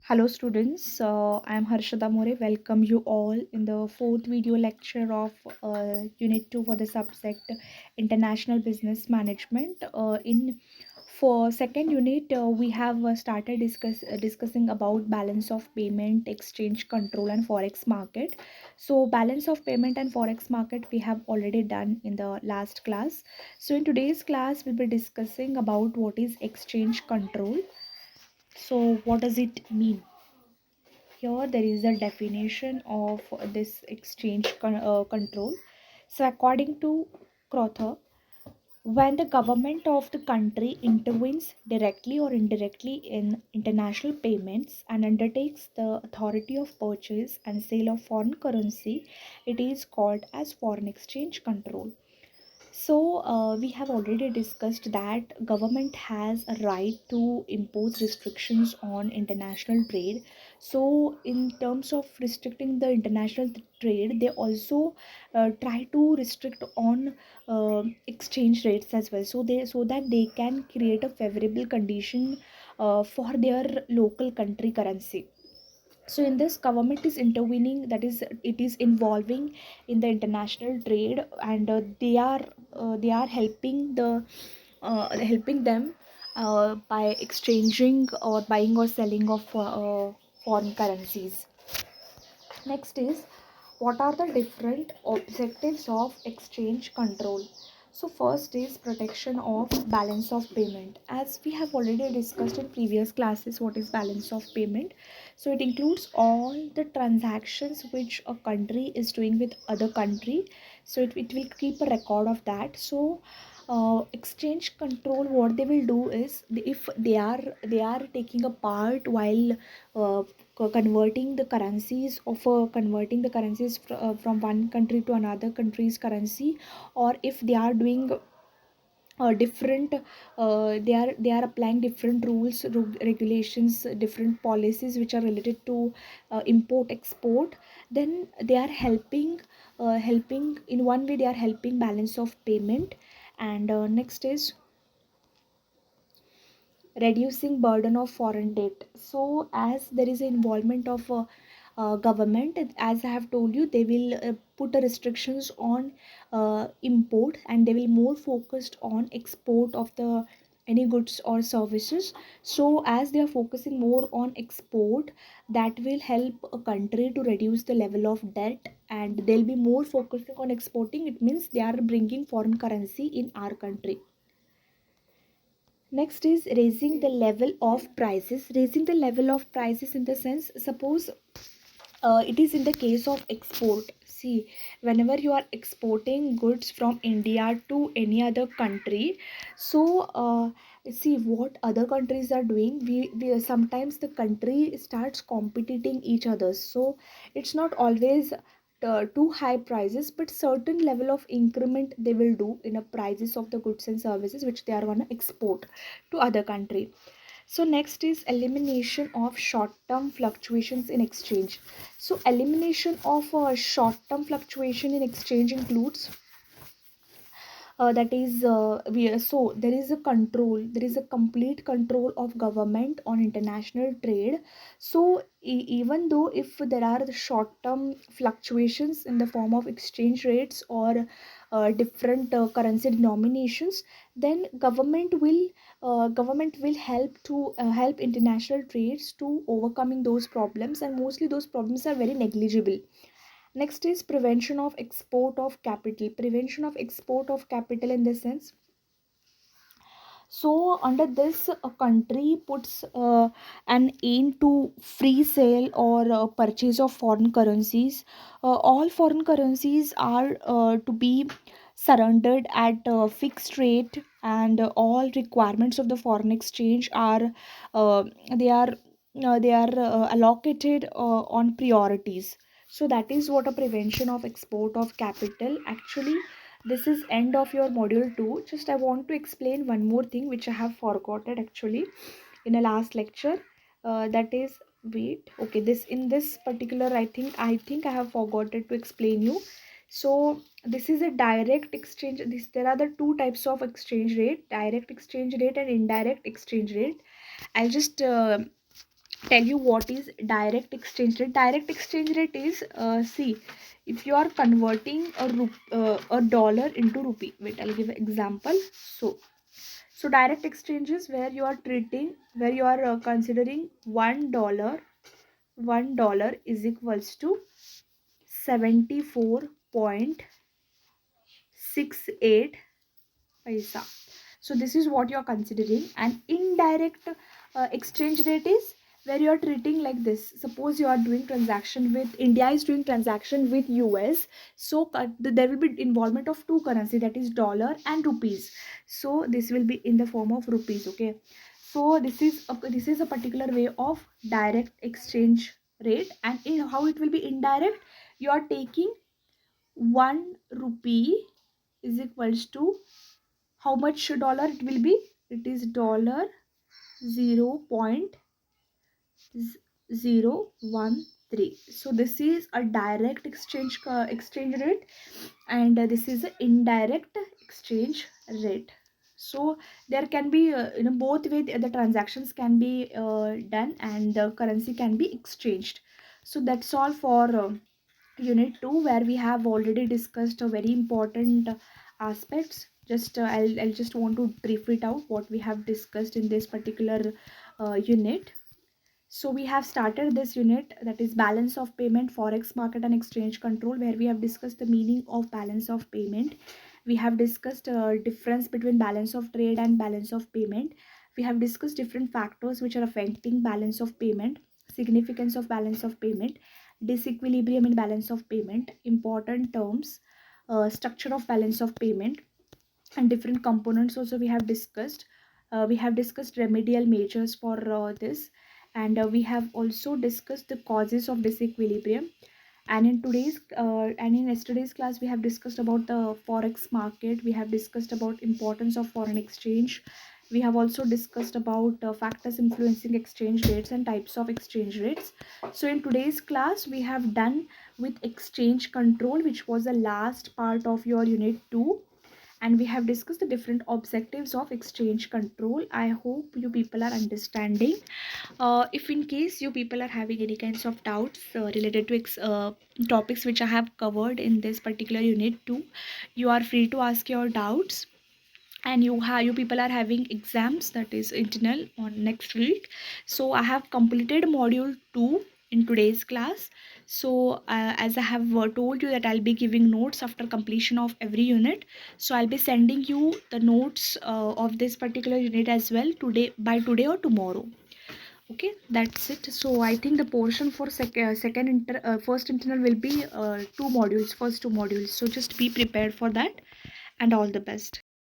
Hello students, I am Harshada More. Welcome you all in the fourth video lecture of Unit 2 for the subject International Business Management. In for second unit, we have started discussing about balance of payment, exchange control, and forex market. So balance of payment and forex market we have already done in the last class. So in today's class, we'll be discussing about what is exchange control. So what does it mean? Here there is a definition of this exchange control. So according to Crowther, when the government of the country intervenes directly or indirectly in international payments and undertakes the authority of purchase and sale of foreign currency, it is called as foreign exchange control. So we have already discussed that government has a right to impose restrictions on international trade. So in terms of restricting the international trade, they also try to restrict on exchange rates as well. So that they can create a favorable condition for their local country currency. So in this, government is intervening, that is it is involving in the international trade, and they are helping them by exchanging or buying or selling of foreign currencies. Next is, what are the different objectives of exchange control? So first is protection of balance of payment. As we have already discussed in previous classes, what is balance of payment? So it includes all the transactions which a country is doing with other country. So it will keep a record of that. So exchange control, what they will do is, if they are taking a part while converting the currencies, of converting the currencies from one country to another country's currency, or if they are doing different they are applying different rules, regulations, different policies which are related to import export, then they are helping in one way, they are helping balance of payment. And next is reducing burden of foreign debt. So as there is involvement of government, as I have told you, they will put restrictions on import, and they will more focused on export of the any goods or services. So as they are focusing more on export, that will help a country to reduce the level of debt, and they'll be more focusing on exporting. It means they are bringing foreign currency in our country. Next is raising the level of prices. Raising the level of prices in the sense, suppose it is in the case of export. See, whenever you are exporting goods from India to any other country, so see what other countries are doing. We sometimes the country starts competing each other. So it's not always too high prices, but certain level of increment they will do in a prices of the goods and services which they are going to export to other country. So next is elimination of short-term fluctuations in exchange. So elimination of short-term fluctuation in exchange includes that is so there is a control, there is a complete control of government on international trade. So even though if there are the short term fluctuations in the form of exchange rates or different currency denominations, then government will help international trades to overcoming those problems, and mostly those problems are very negligible. Next is prevention of export of capital. Prevention of export of capital in the sense, so under this, a country puts an aim to free sale or purchase of foreign currencies. All foreign currencies are to be surrendered at a fixed rate, and all requirements of the foreign exchange are uh, they are allocated on priorities. So that is what a prevention of export of capital. Actually, this is end of your module 2. Just I want to explain one more thing which I have forgotten actually in a last lecture. That is, wait, okay, this in this particular, I think I have forgotten to explain you. So this is a direct exchange. This, there are the two types of exchange rate: direct exchange rate and indirect exchange rate. I'll just tell you what is direct exchange rate. Direct exchange rate is, see, if you are converting a dollar into rupee. Wait, I'll give an example. So direct exchange is where you are considering $1 is equals to 74.68 paisa. So this is what you are considering. And indirect exchange rate is where you are treating like this. Suppose you are doing transaction with India is doing transaction with US. So there will be involvement of two currency, that is dollar and rupees. So this will be in the form of rupees. Okay, so this is a particular way of direct exchange rate. And in how it will be indirect, you are taking 1 rupee is equals to how much dollar it will be. It is dollar 0.013. So this is a direct exchange rate, and this is an indirect exchange rate. So there can be both way the transactions can be done, and the currency can be exchanged. So that's all for unit 2, where we have already discussed a very important aspects. Just I'll just want to brief it out what we have discussed in this particular unit. So we have started this unit, that is balance of payment, forex market and exchange control, where we have discussed the meaning of balance of payment. We have discussed difference between balance of trade and balance of payment. We have discussed different factors which are affecting balance of payment, significance of balance of payment, disequilibrium in balance of payment, important terms, structure of balance of payment, and different components also we have discussed. We have discussed remedial measures for this, and we have also discussed the causes of disequilibrium. And in yesterday's class we have discussed about the forex market. We have discussed about importance of foreign exchange. We have also discussed about factors influencing exchange rates and types of exchange rates. So in today's class we have done with exchange control, which was the last part of your unit 2, and we have discussed the different objectives of exchange control. I hope you people are understanding. If in case you people are having any kinds of doubts related to topics which I have covered in this particular unit 2, you are free to ask your doubts. And you people are having exams, that is internal, on next week. So I have completed module 2 in today's class. So as I have told you that I'll be giving notes after completion of every unit. So I'll be sending you the notes of this particular unit as well today, by today or tomorrow. Okay, that's it. So I think the portion for first internal will be first two modules. So just be prepared for that, and all the best.